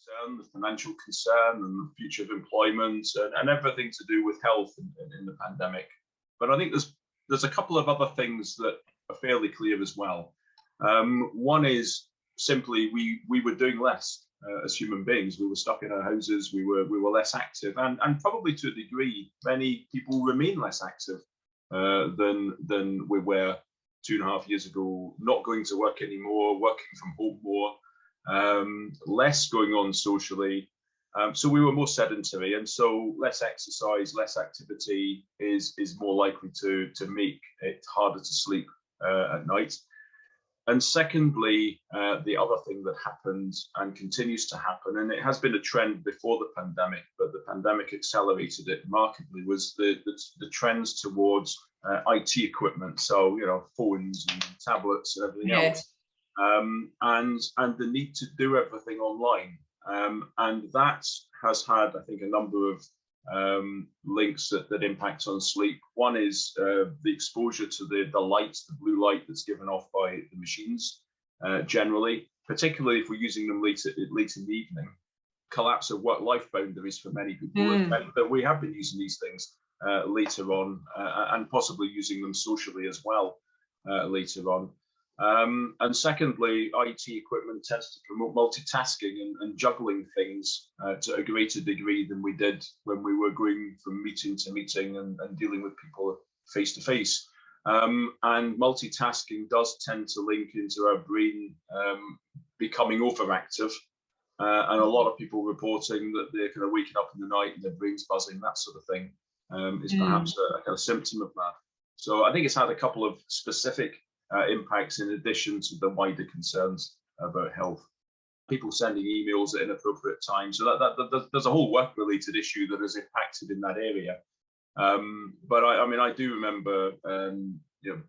concern, the financial concern, and the future of employment, and everything to do with health in the pandemic. But I think there's a couple of other things that are fairly clear as well. One is simply we were doing less as human beings. We were stuck in our houses. We were less active, and probably to a degree, many people remain less active than we were 2.5 years ago. Not going to work anymore, working from home more, less going on socially. So we were more sedentary, and so less exercise, less activity is more likely to make it harder to sleep at night. And secondly, the other thing that happened and continues to happen, and it has been a trend before the pandemic, but the pandemic accelerated it markedly, was the trends towards IT equipment. So, phones and tablets and everything else, and the need to do everything online. And that has had, I think, a number of links that impact on sleep. One is the exposure to the light, the blue light that's given off by the machines generally, particularly if we're using them late in the evening. Collapse of work-life boundaries for many people. That we have been using these things later on, and possibly using them socially as well later on. And secondly, IT equipment tends to promote multitasking and juggling things to a greater degree than we did when we were going from meeting to meeting and dealing with people face to face. And multitasking does tend to link into our brain becoming overactive. And a lot of people reporting that they're kind of waking up in the night and their brain's buzzing, that sort of thing, is perhaps a kind of symptom of that. So I think it's had a couple of specific impacts in addition to the wider concerns about health. People sending emails at inappropriate times. So that there's a whole work-related issue that has impacted in that area. But I do remember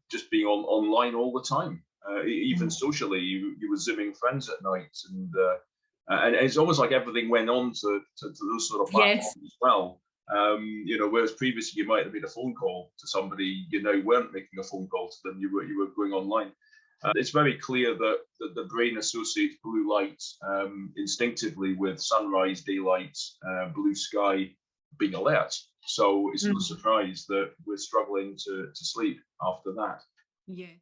just being online all the time. Even socially, you were Zooming friends at night, and it's almost like everything went on to those sort of platforms as well. Whereas previously you might have made a phone call to somebody, weren't making a phone call to them, you were going online. It's very clear that the brain associates blue light instinctively with sunrise, daylight, blue sky, being alert. So it's no surprise that we're struggling to sleep after that. Yeah.